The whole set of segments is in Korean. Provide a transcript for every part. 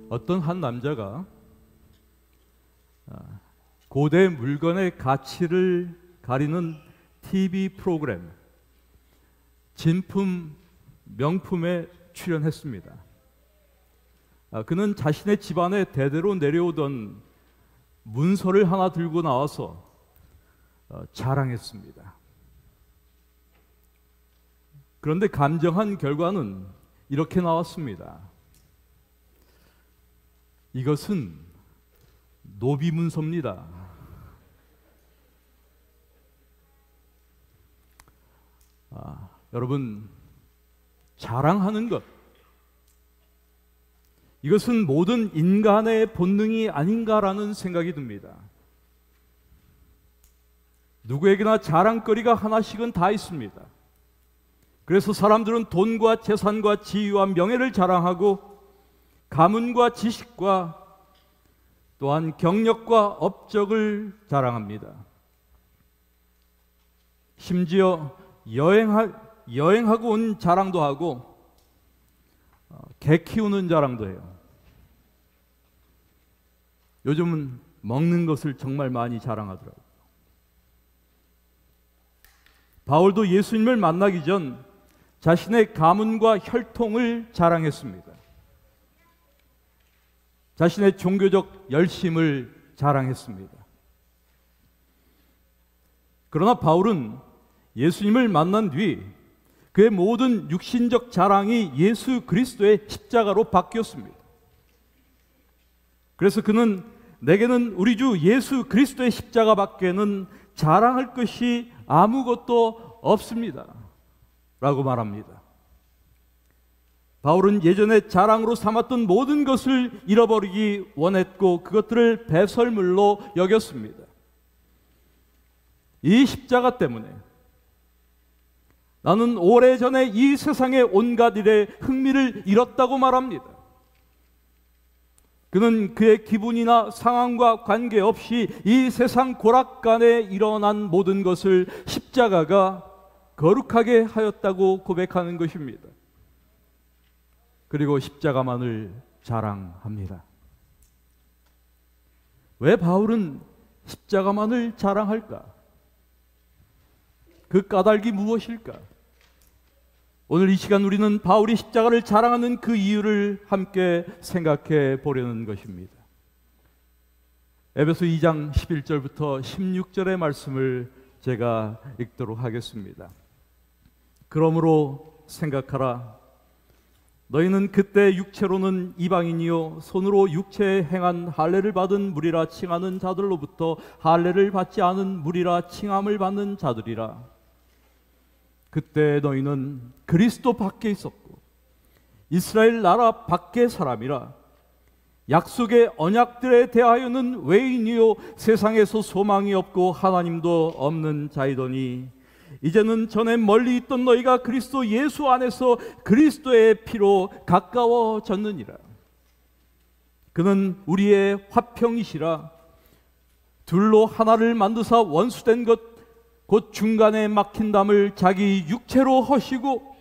어떤 한 남자가 고대 물건의 가치를 가리는 TV 프로그램 진품 명품에 출연했습니다. 그는 자신의 집안에 대대로 내려오던 문서를 하나 들고 나와서 자랑했습니다. 그런데 감정한 결과는 이렇게 나왔습니다. 이것은 노비 문서입니다. 여러분, 자랑하는 것, 이것은 모든 인간의 본능이 아닌가라는 생각이 듭니다. 누구에게나 자랑거리가 하나씩은 다 있습니다. 그래서 사람들은 돈과 재산과 지위와 명예를 자랑하고 가문과 지식과 또한 경력과 업적을 자랑합니다. 심지어 여행하고 온 자랑도 하고 개 키우는 자랑도 해요. 요즘은 먹는 것을 정말 많이 자랑하더라고요. 바울도 예수님을 만나기 전 자신의 가문과 혈통을 자랑했습니다. 자신의 종교적 열심을 자랑했습니다. 그러나 바울은 예수님을 만난 뒤 그의 모든 육신적 자랑이 예수 그리스도의 십자가로 바뀌었습니다. 그래서 그는 내게는 우리 주 예수 그리스도의 십자가밖에는 자랑할 것이 아무것도 없습니다 라고 말합니다. 바울은 예전에 자랑으로 삼았던 모든 것을 잃어버리기 원했고 그것들을 배설물로 여겼습니다. 이 십자가 때문에 나는 오래전에 이 세상의 온갖 일에 흥미를 잃었다고 말합니다. 그는 그의 기분이나 상황과 관계없이 이 세상 고락간에 일어난 모든 것을 십자가가 거룩하게 하였다고 고백하는 것입니다. 그리고 십자가만을 자랑합니다. 왜 바울은 십자가만을 자랑할까? 그 까닭이 무엇일까? 오늘 이 시간 우리는 바울이 십자가를 자랑하는 그 이유를 함께 생각해 보려는 것입니다. 에베소 2장 11절부터 16절의 말씀을 제가 읽도록 하겠습니다. 그러므로 생각하라. 너희는 그때 육체로는 이방인이요 손으로 육체에 행한 할례를 받은 무리라 칭하는 자들로부터 할례를 받지 않은 무리라 칭함을 받는 자들이라. 그때 너희는 그리스도 밖에 있었고 이스라엘 나라 밖의 사람이라. 약속의 언약들에 대하여는 외인이요 세상에서 소망이 없고 하나님도 없는 자이더니 이제는 전에 멀리 있던 너희가 그리스도 예수 안에서 그리스도의 피로 가까워졌느니라. 그는 우리의 화평이시라. 둘로 하나를 만드사 원수된 것 곧 중간에 막힌 담을 자기 육체로 허시고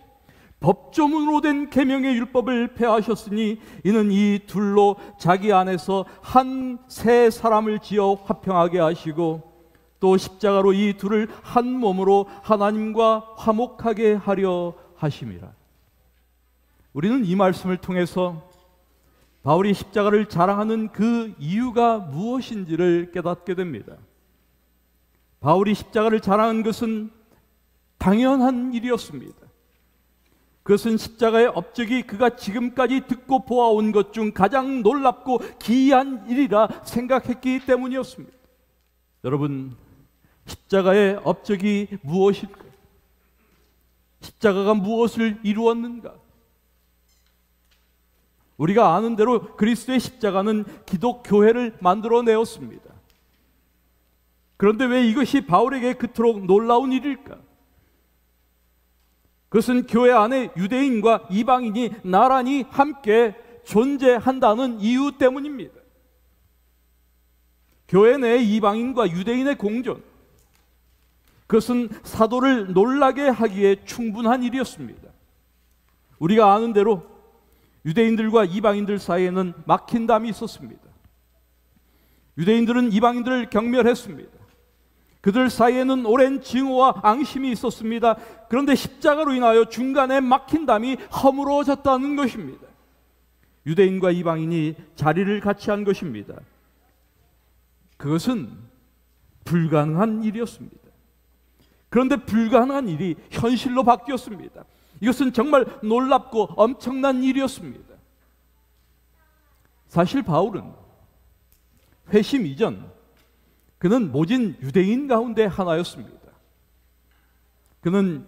법조문으로 된 계명의 율법을 폐하셨으니 이는 이 둘로 자기 안에서 한 새 사람을 지어 화평하게 하시고 또 십자가로 이 둘을 한 몸으로 하나님과 화목하게 하려 하심이라. 우리는 이 말씀을 통해서 바울이 십자가를 자랑하는 그 이유가 무엇인지를 깨닫게 됩니다. 바울이 십자가를 자랑한 것은 당연한 일이었습니다. 그것은 십자가의 업적이 그가 지금까지 듣고 보아온 것 중 가장 놀랍고 기이한 일이라 생각했기 때문이었습니다. 여러분, 십자가의 업적이 무엇일까? 십자가가 무엇을 이루었는가? 우리가 아는 대로 그리스도의 십자가는 기독교회를 만들어내었습니다. 그런데 왜 이것이 바울에게 그토록 놀라운 일일까? 그것은 교회 안에 유대인과 이방인이 나란히 함께 존재한다는 이유 때문입니다. 교회 내 이방인과 유대인의 공존, 그것은 사도를 놀라게 하기에 충분한 일이었습니다. 우리가 아는 대로 유대인들과 이방인들 사이에는 막힌 담이 있었습니다. 유대인들은 이방인들을 경멸했습니다. 그들 사이에는 오랜 증오와 앙심이 있었습니다. 그런데 십자가로 인하여 중간에 막힌 담이 허물어졌다는 것입니다. 유대인과 이방인이 자리를 같이 한 것입니다. 그것은 불가능한 일이었습니다. 그런데 불가능한 일이 현실로 바뀌었습니다. 이것은 정말 놀랍고 엄청난 일이었습니다. 사실 바울은 회심 이전 그는 모진 유대인 가운데 하나였습니다. 그는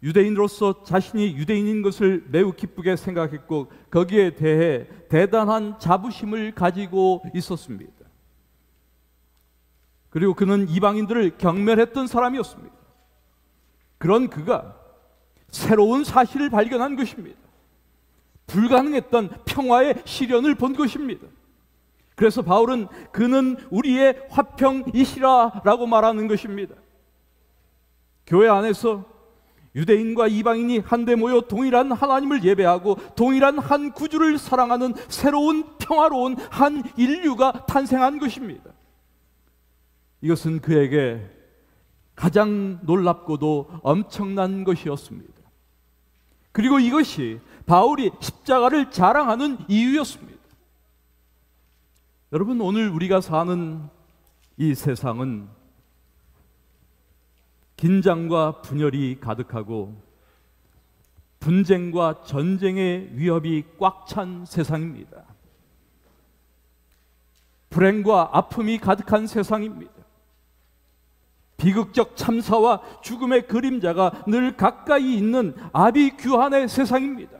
유대인으로서 자신이 유대인인 것을 매우 기쁘게 생각했고 거기에 대해 대단한 자부심을 가지고 있었습니다. 그리고 그는 이방인들을 경멸했던 사람이었습니다. 그런 그가 새로운 사실을 발견한 것입니다. 불가능했던 평화의 시련을 본 것입니다. 그래서 바울은 그는 우리의 화평이시라 라고 말하는 것입니다. 교회 안에서 유대인과 이방인이 한데 모여 동일한 하나님을 예배하고 동일한 한 구주를 사랑하는 새로운 평화로운 한 인류가 탄생한 것입니다. 이것은 그에게 가장 놀랍고도 엄청난 것이었습니다. 그리고 이것이 바울이 십자가를 자랑하는 이유였습니다. 여러분, 오늘 우리가 사는 이 세상은 긴장과 분열이 가득하고 분쟁과 전쟁의 위협이 꽉 찬 세상입니다. 불행과 아픔이 가득한 세상입니다. 비극적 참사와 죽음의 그림자가 늘 가까이 있는 아비규환의 세상입니다.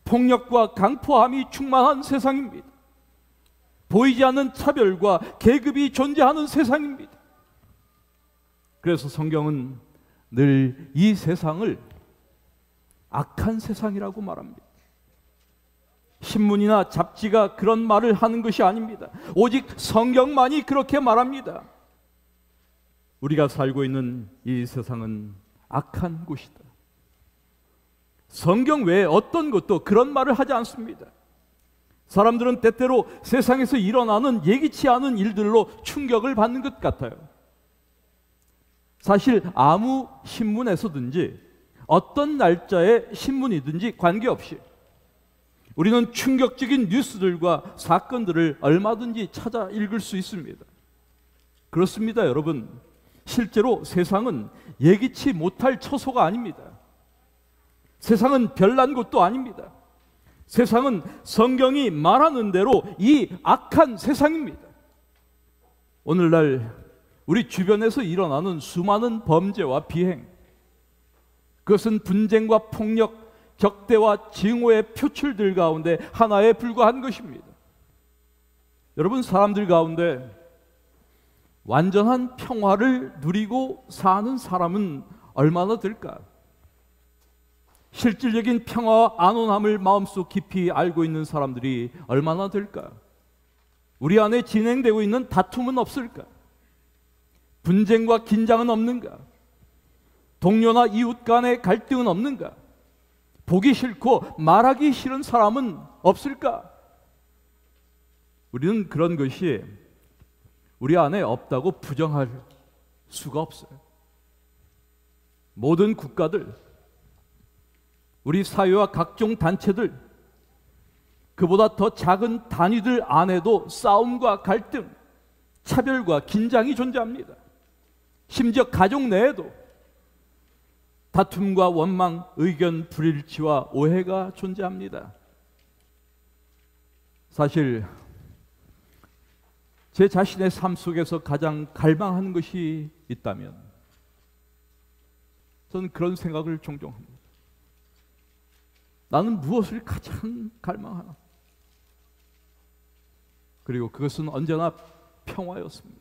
폭력과 강포함이 충만한 세상입니다. 보이지 않는 차별과 계급이 존재하는 세상입니다. 그래서 성경은 늘 이 세상을 악한 세상이라고 말합니다. 신문이나 잡지가 그런 말을 하는 것이 아닙니다. 오직 성경만이 그렇게 말합니다. 우리가 살고 있는 이 세상은 악한 곳이다. 성경 외에 어떤 것도 그런 말을 하지 않습니다. 사람들은 때때로 세상에서 일어나는 예기치 않은 일들로 충격을 받는 것 같아요. 사실 아무 신문에서든지 어떤 날짜의 신문이든지 관계없이 우리는 충격적인 뉴스들과 사건들을 얼마든지 찾아 읽을 수 있습니다. 그렇습니다, 여러분. 실제로 세상은 예기치 못할 처소가 아닙니다. 세상은 별난 곳도 아닙니다. 세상은 성경이 말하는 대로 이 악한 세상입니다. 오늘날 우리 주변에서 일어나는 수많은 범죄와 비행, 그것은 분쟁과 폭력, 적대와 증오의 표출들 가운데 하나에 불과한 것입니다. 여러분, 사람들 가운데 완전한 평화를 누리고 사는 사람은 얼마나 될까? 실질적인 평화와 안온함을 마음속 깊이 알고 있는 사람들이 얼마나 될까? 우리 안에 진행되고 있는 다툼은 없을까? 분쟁과 긴장은 없는가? 동료나 이웃 간의 갈등은 없는가? 보기 싫고 말하기 싫은 사람은 없을까? 우리는 그런 것이 우리 안에 없다고 부정할 수가 없어요. 모든 국가들, 우리 사회와 각종 단체들, 그보다 더 작은 단위들 안에도 싸움과 갈등, 차별과 긴장이 존재합니다. 심지어 가족 내에도 다툼과 원망, 의견 불일치와 오해가 존재합니다. 사실 제 자신의 삶 속에서 가장 갈망하는 것이 있다면 저는 그런 생각을 종종 합니다. 나는 무엇을 가장 갈망하나? 그리고 그것은 언제나 평화였습니다.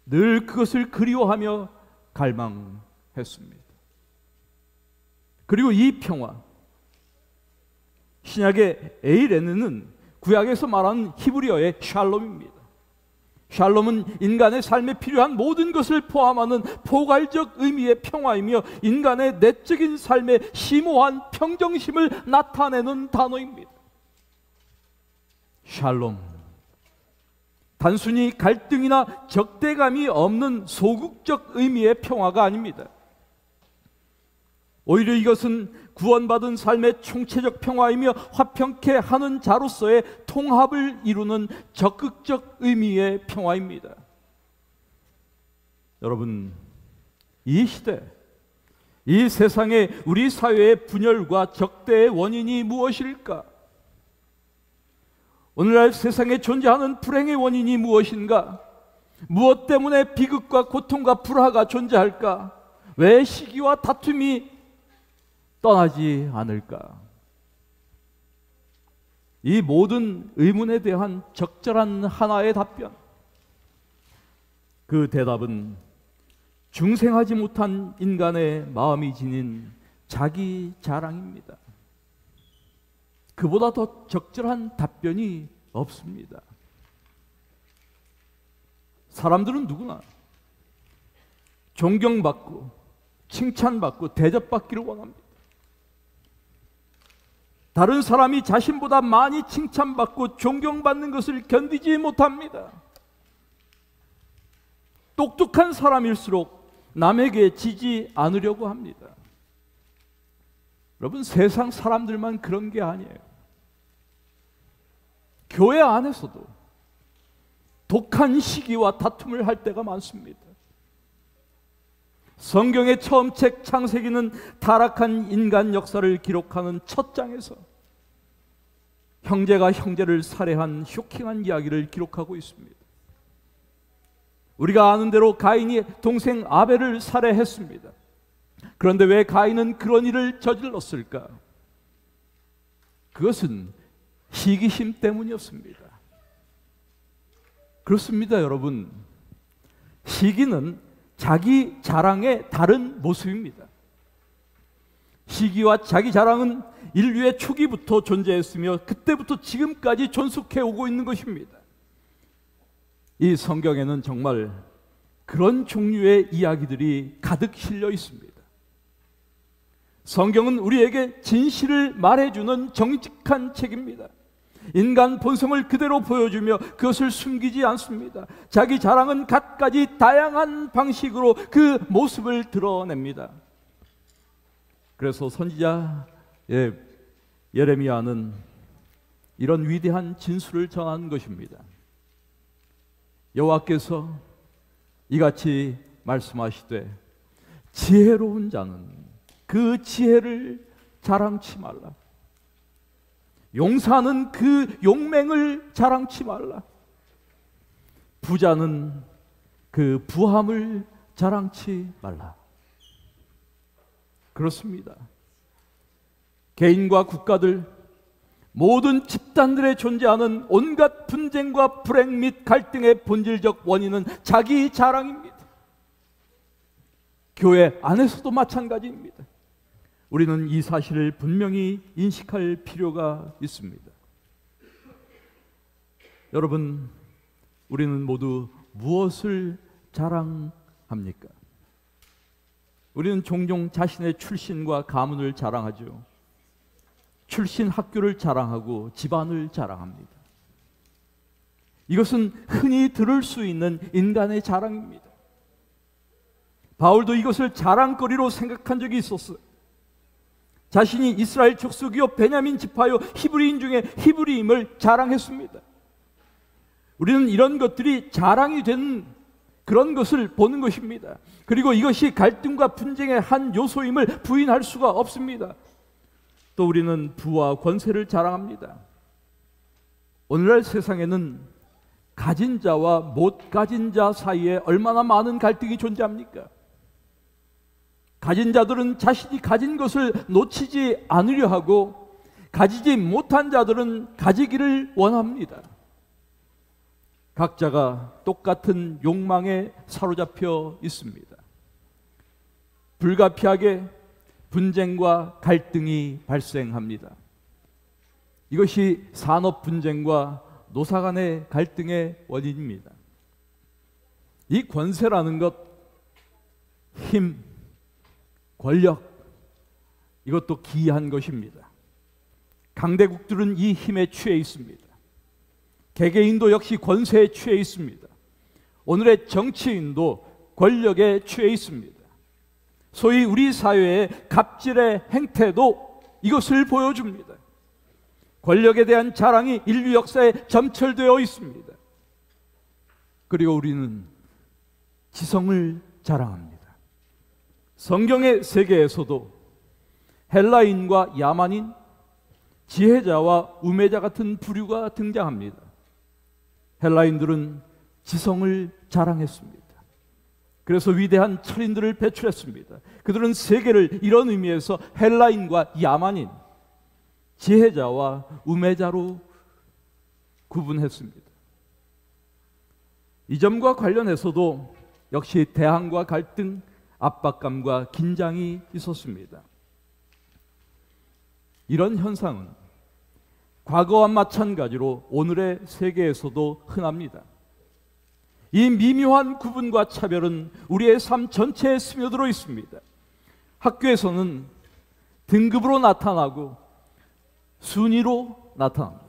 늘 그것을 그리워하며 갈망했습니다. 그리고 이 평화, 신약의 에이레느는 구약에서 말하는 히브리어의 샬롬입니다. 샬롬은 인간의 삶에 필요한 모든 것을 포함하는 포괄적 의미의 평화이며 인간의 내적인 삶의 심오한 평정심을 나타내는 단어입니다. 샬롬, 단순히 갈등이나 적대감이 없는 소극적 의미의 평화가 아닙니다. 오히려 이것은 구원받은 삶의 총체적 평화이며 화평케 하는 자로서의 통합을 이루는 적극적 의미의 평화입니다. 여러분, 이 시대, 이 세상에 우리 사회의 분열과 적대의 원인이 무엇일까? 오늘날 세상에 존재하는 불행의 원인이 무엇인가? 무엇 때문에 비극과 고통과 불화가 존재할까? 왜 시기와 다툼이 떠나지 않을까? 이 모든 의문에 대한 적절한 하나의 답변, 그 대답은 중생하지 못한 인간의 마음이 지닌 자기 자랑입니다. 그보다 더 적절한 답변이 없습니다. 사람들은 누구나 존경받고 칭찬받고 대접받기를 원합니다. 다른 사람이 자신보다 많이 칭찬받고 존경받는 것을 견디지 못합니다. 똑똑한 사람일수록 남에게 지지 않으려고 합니다. 여러분, 세상 사람들만 그런 게 아니에요. 교회 안에서도 독한 시기와 다툼을 할 때가 많습니다. 성경의 처음 책 창세기는 타락한 인간 역사를 기록하는 첫 장에서 형제가 형제를 살해한 쇼킹한 이야기를 기록하고 있습니다. 우리가 아는 대로 가인이 동생 아벨을 살해했습니다. 그런데 왜 가인은 그런 일을 저질렀을까? 그것은 시기심 때문이었습니다. 그렇습니다, 여러분. 시기는 자기 자랑의 다른 모습입니다. 시기와 자기 자랑은 인류의 초기부터 존재했으며 그때부터 지금까지 존속해 오고 있는 것입니다. 이 성경에는 정말 그런 종류의 이야기들이 가득 실려 있습니다. 성경은 우리에게 진실을 말해주는 정직한 책입니다. 인간 본성을 그대로 보여주며 그것을 숨기지 않습니다. 자기 자랑은 갖가지 다양한 방식으로 그 모습을 드러냅니다. 그래서 선지자 예레미야는 이런 위대한 진술을 전한 것입니다. 여호와께서 이같이 말씀하시되 지혜로운 자는 그 지혜를 자랑치 말라. 용사는 그 용맹을 자랑치 말라. 부자는 그 부함을 자랑치 말라. 그렇습니다. 개인과 국가들, 모든 집단들에 존재하는 온갖 분쟁과 불행 및 갈등의 본질적 원인은 자기 자랑입니다. 교회 안에서도 마찬가지입니다. 우리는 이 사실을 분명히 인식할 필요가 있습니다. 여러분, 우리는 모두 무엇을 자랑합니까? 우리는 종종 자신의 출신과 가문을 자랑하죠. 출신 학교를 자랑하고 집안을 자랑합니다. 이것은 흔히 들을 수 있는 인간의 자랑입니다. 바울도 이것을 자랑거리로 생각한 적이 있었어요. 자신이 이스라엘 족속이요 베냐민 지파요 히브리인 중에 히브리임을 자랑했습니다. 우리는 이런 것들이 자랑이 되는 그런 것을 보는 것입니다. 그리고 이것이 갈등과 분쟁의 한 요소임을 부인할 수가 없습니다. 또 우리는 부와 권세를 자랑합니다. 오늘날 세상에는 가진 자와 못 가진 자 사이에 얼마나 많은 갈등이 존재합니까? 가진 자들은 자신이 가진 것을 놓치지 않으려 하고 가지지 못한 자들은 가지기를 원합니다. 각자가 똑같은 욕망에 사로잡혀 있습니다. 불가피하게 분쟁과 갈등이 발생합니다. 이것이 산업 분쟁과 노사 간의 갈등의 원인입니다. 이 권세라는 것, 힘, 권력, 이것도 기이한 것입니다. 강대국들은 이 힘에 취해 있습니다. 개개인도 역시 권세에 취해 있습니다. 오늘의 정치인도 권력에 취해 있습니다. 소위 우리 사회의 갑질의 행태도 이것을 보여줍니다. 권력에 대한 자랑이 인류 역사에 점철되어 있습니다. 그리고 우리는 지성을 자랑합니다. 성경의 세계에서도 헬라인과 야만인, 지혜자와 우매자 같은 부류가 등장합니다. 헬라인들은 지성을 자랑했습니다. 그래서 위대한 철인들을 배출했습니다. 그들은 세계를 이런 의미에서 헬라인과 야만인, 지혜자와 우매자로 구분했습니다. 이 점과 관련해서도 역시 대항과 갈등, 압박감과 긴장이 있었습니다. 이런 현상은 과거와 마찬가지로 오늘의 세계에서도 흔합니다. 이 미묘한 구분과 차별은 우리의 삶 전체에 스며들어 있습니다. 학교에서는 등급으로 나타나고 순위로 나타납니다.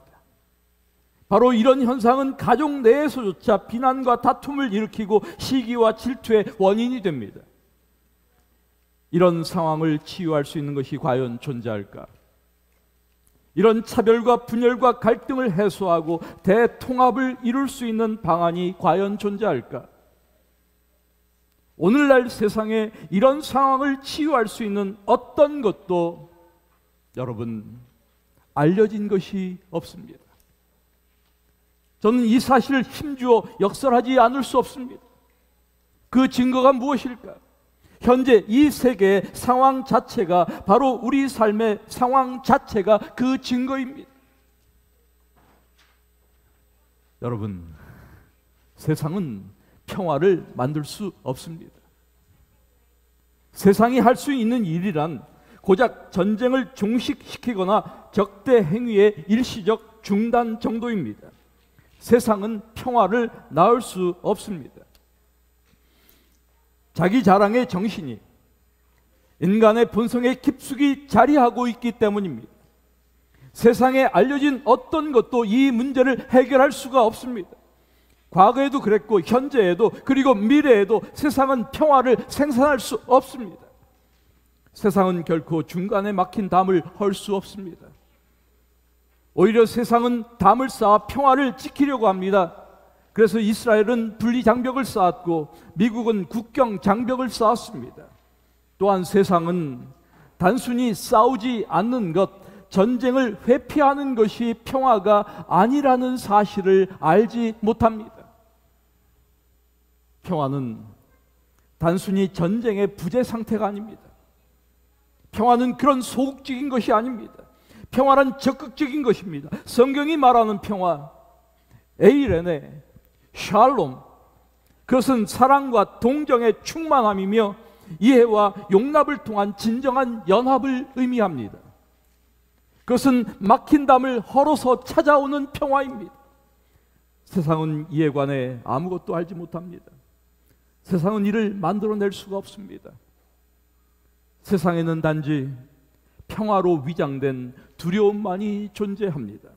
바로 이런 현상은 가족 내에서조차 비난과 다툼을 일으키고 시기와 질투의 원인이 됩니다. 이런 상황을 치유할 수 있는 것이 과연 존재할까? 이런 차별과 분열과 갈등을 해소하고 대통합을 이룰 수 있는 방안이 과연 존재할까? 오늘날 세상에 이런 상황을 치유할 수 있는 어떤 것도 여러분 알려진 것이 없습니다. 저는 이 사실을 힘주어 역설하지 않을 수 없습니다. 그 증거가 무엇일까? 현재 이 세계의 상황 자체가 바로 우리 삶의 상황 자체가 그 증거입니다. 여러분, 세상은 평화를 만들 수 없습니다. 세상이 할 수 있는 일이란 고작 전쟁을 종식시키거나 적대 행위의 일시적 중단 정도입니다. 세상은 평화를 낳을 수 없습니다. 자기 자랑의 정신이 인간의 본성에 깊숙이 자리하고 있기 때문입니다. 세상에 알려진 어떤 것도 이 문제를 해결할 수가 없습니다. 과거에도 그랬고 현재에도 그리고 미래에도 세상은 평화를 생산할 수 없습니다. 세상은 결코 중간에 막힌 담을 헐 수 없습니다. 오히려 세상은 담을 쌓아 평화를 지키려고 합니다. 그래서 이스라엘은 분리장벽을 쌓았고 미국은 국경 장벽을 쌓았습니다. 또한 세상은 단순히 싸우지 않는 것, 전쟁을 회피하는 것이 평화가 아니라는 사실을 알지 못합니다. 평화는 단순히 전쟁의 부재 상태가 아닙니다. 평화는 그런 소극적인 것이 아닙니다. 평화란 적극적인 것입니다. 성경이 말하는 평화, 에이레네, 샬롬, 그것은 사랑과 동정의 충만함이며 이해와 용납을 통한 진정한 연합을 의미합니다. 그것은 막힌 담을 헐어서 찾아오는 평화입니다. 세상은 이에 관해 아무것도 알지 못합니다. 세상은 이를 만들어낼 수가 없습니다. 세상에는 단지 평화로 위장된 두려움만이 존재합니다.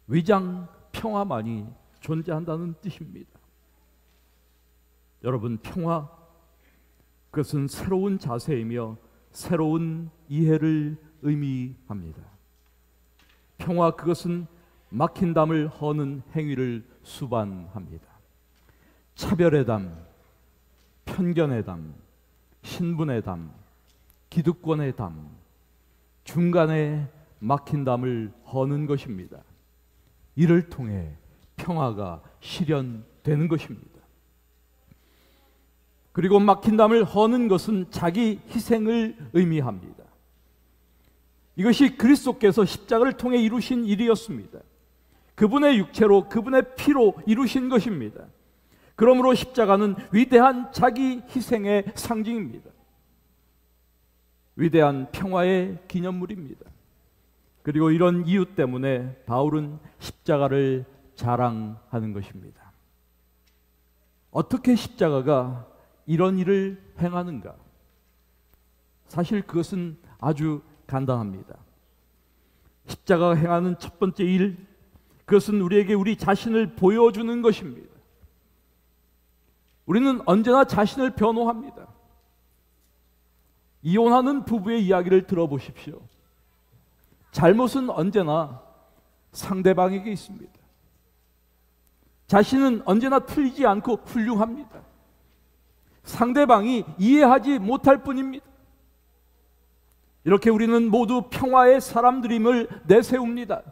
위장 평화만이 존재한다는 뜻입니다. 여러분, 평화, 그것은 새로운 자세이며 새로운 이해를 의미합니다. 평화, 그것은 막힌 담을 허는 행위를 수반합니다. 차별의 담, 편견의 담, 신분의 담, 기득권의 담, 중간에 막힌 담을 허는 것입니다. 이를 통해 평화가 실현되는 것입니다. 그리고 막힌 담을 허는 것은 자기 희생을 의미합니다. 이것이 그리스도께서 십자가를 통해 이루신 일이었습니다. 그분의 육체로 그분의 피로 이루신 것입니다. 그러므로 십자가는 위대한 자기 희생의 상징입니다. 위대한 평화의 기념물입니다. 그리고 이런 이유 때문에 바울은 십자가를 자랑하는 것입니다. 어떻게 십자가가 이런 일을 행하는가? 사실 그것은 아주 간단합니다. 십자가가 행하는 첫 번째 일, 그것은 우리에게 우리 자신을 보여주는 것입니다. 우리는 언제나 자신을 변호합니다. 이혼하는 부부의 이야기를 들어보십시오. 잘못은 언제나 상대방에게 있습니다. 자신은 언제나 틀리지 않고 훌륭합니다. 상대방이 이해하지 못할 뿐입니다. 이렇게 우리는 모두 평화의 사람들임을 내세웁니다.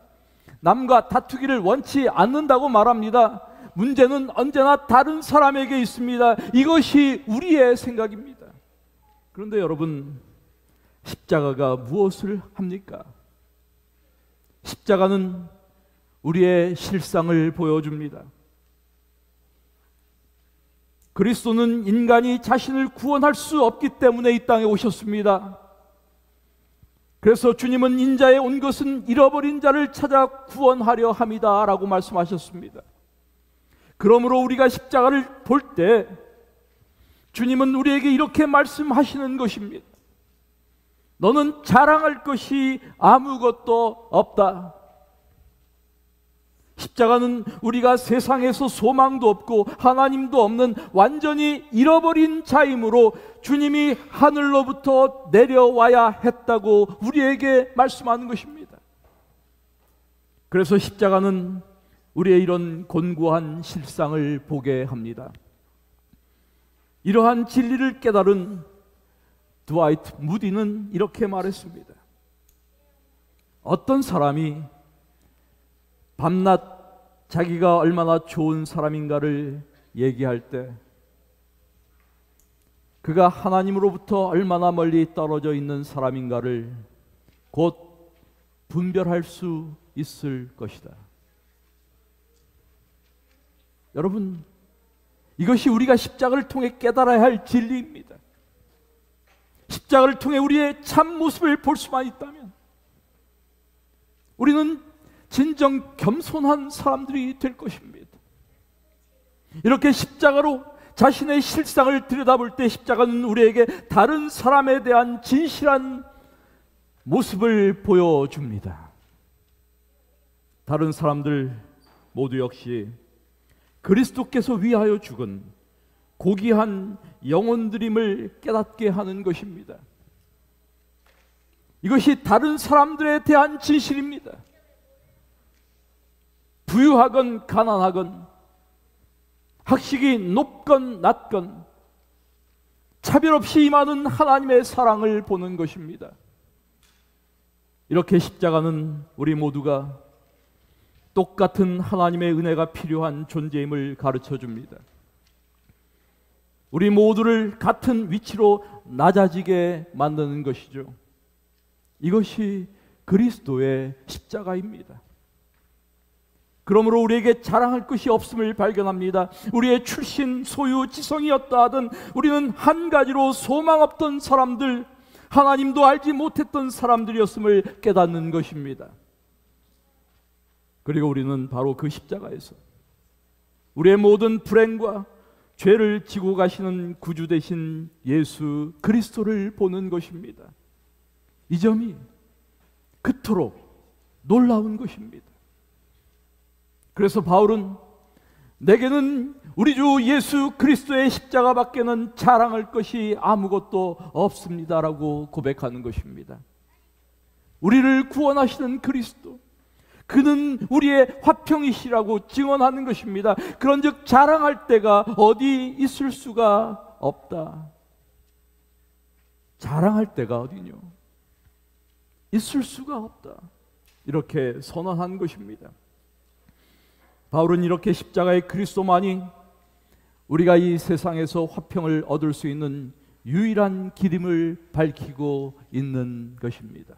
남과 다투기를 원치 않는다고 말합니다. 문제는 언제나 다른 사람에게 있습니다. 이것이 우리의 생각입니다. 그런데 여러분, 십자가가 무엇을 합니까? 십자가는 우리의 실상을 보여줍니다. 그리스도는 인간이 자신을 구원할 수 없기 때문에 이 땅에 오셨습니다. 그래서 주님은 인자에 온 것은 잃어버린 자를 찾아 구원하려 함이다 라고 말씀하셨습니다. 그러므로 우리가 십자가를 볼 때 주님은 우리에게 이렇게 말씀하시는 것입니다. 너는 자랑할 것이 아무것도 없다. 십자가는 우리가 세상에서 소망도 없고 하나님도 없는 완전히 잃어버린 자이므로 주님이 하늘로부터 내려와야 했다고 우리에게 말씀하는 것입니다. 그래서 십자가는 우리의 이런 곤고한 실상을 보게 합니다. 이러한 진리를 깨달은 드와이트 무디는 이렇게 말했습니다. 어떤 사람이 밤낮 자기가 얼마나 좋은 사람인가를 얘기할 때 그가 하나님으로부터 얼마나 멀리 떨어져 있는 사람인가를 곧 분별할 수 있을 것이다. 여러분, 이것이 우리가 십자가를 통해 깨달아야 할 진리입니다. 십자가를 통해 우리의 참 모습을 볼 수만 있다면 우리는 진정 겸손한 사람들이 될 것입니다. 이렇게 십자가로 자신의 실상을 들여다볼 때 십자가는 우리에게 다른 사람에 대한 진실한 모습을 보여줍니다. 다른 사람들 모두 역시 그리스도께서 위하여 죽은 고귀한 영혼들임을 깨닫게 하는 것입니다. 이것이 다른 사람들에 대한 진실입니다. 부유하건 가난하건 학식이 높건 낮건 차별 없이 임하는 하나님의 사랑을 보는 것입니다. 이렇게 십자가는 우리 모두가 똑같은 하나님의 은혜가 필요한 존재임을 가르쳐 줍니다. 우리 모두를 같은 위치로 낮아지게 만드는 것이죠. 이것이 그리스도의 십자가입니다. 그러므로 우리에게 자랑할 것이 없음을 발견합니다. 우리의 출신, 소유, 지성이었다 하든 우리는 한 가지로 소망 없던 사람들, 하나님도 알지 못했던 사람들이었음을 깨닫는 것입니다. 그리고 우리는 바로 그 십자가에서 우리의 모든 불행과 죄를 지고 가시는 구주 되신 예수 그리스도를 보는 것입니다. 이 점이 그토록 놀라운 것입니다. 그래서 바울은 내게는 우리 주 예수 그리스도의 십자가밖에는 자랑할 것이 아무것도 없습니다라고 고백하는 것입니다. 우리를 구원하시는 그리스도, 그는 우리의 화평이시라고 증언하는 것입니다. 그런즉 자랑할 데가 어디 있을 수가 없다. 자랑할 데가 어디뇨? 있을 수가 없다. 이렇게 선언한 것입니다. 바울은 이렇게 십자가의 그리스도만이 우리가 이 세상에서 화평을 얻을 수 있는 유일한 길임을 밝히고 있는 것입니다.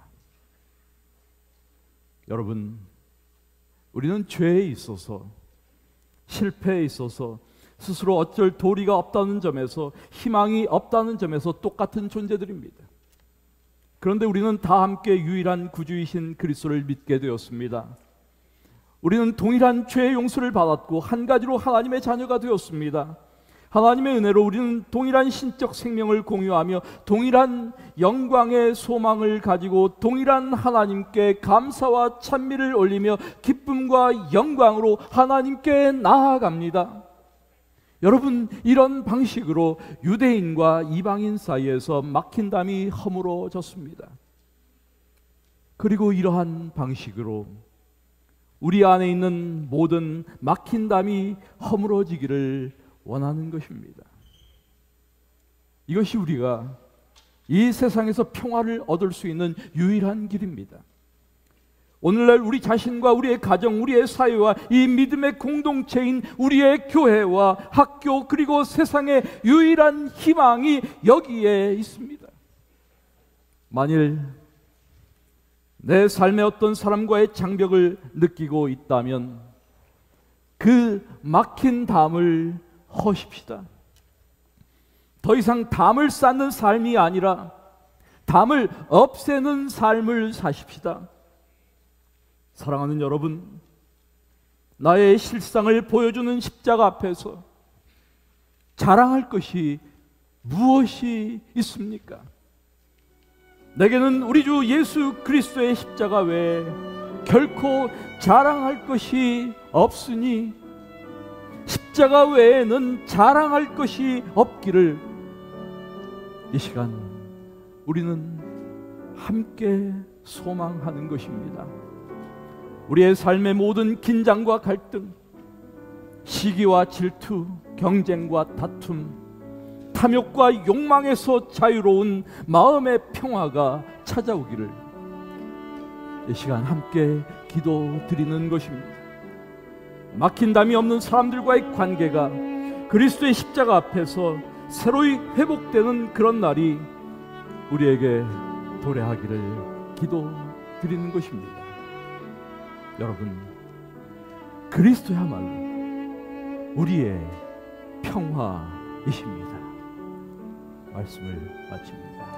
여러분, 우리는 죄에 있어서, 실패에 있어서 스스로 어쩔 도리가 없다는 점에서, 희망이 없다는 점에서 똑같은 존재들입니다. 그런데 우리는 다 함께 유일한 구주이신 그리스도를 믿게 되었습니다. 우리는 동일한 죄의 용서를 받았고 한 가지로 하나님의 자녀가 되었습니다. 하나님의 은혜로 우리는 동일한 신적 생명을 공유하며 동일한 영광의 소망을 가지고 동일한 하나님께 감사와 찬미를 올리며 기쁨과 영광으로 하나님께 나아갑니다. 여러분, 이런 방식으로 유대인과 이방인 사이에서 막힌 담이 허물어졌습니다. 그리고 이러한 방식으로 우리 안에 있는 모든 막힌 담이 허물어지기를 원하는 것입니다. 이것이 우리가 이 세상에서 평화를 얻을 수 있는 유일한 길입니다. 오늘날 우리 자신과 우리의 가정, 우리의 사회와 이 믿음의 공동체인 우리의 교회와 학교, 그리고 세상의 유일한 희망이 여기에 있습니다. 만일 내 삶의 어떤 사람과의 장벽을 느끼고 있다면 그 막힌 담을 허십시다. 더 이상 담을 쌓는 삶이 아니라 담을 없애는 삶을 사십시다. 사랑하는 여러분, 나의 실상을 보여주는 십자가 앞에서 자랑할 것이 무엇이 있습니까? 내게는 우리 주 예수 그리스도의 십자가 외에 결코 자랑할 것이 없으니 십자가 외에는 자랑할 것이 없기를 이 시간 우리는 함께 소망하는 것입니다. 우리의 삶의 모든 긴장과 갈등, 시기와 질투, 경쟁과 다툼, 탐욕과 욕망에서 자유로운 마음의 평화가 찾아오기를 이 시간 함께 기도드리는 것입니다. 막힌 담이 없는 사람들과의 관계가 그리스도의 십자가 앞에서 새로이 회복되는 그런 날이 우리에게 도래하기를 기도드리는 것입니다. 여러분, 그리스도야말로 우리의 평화이십니다. 말씀을 마칩니다.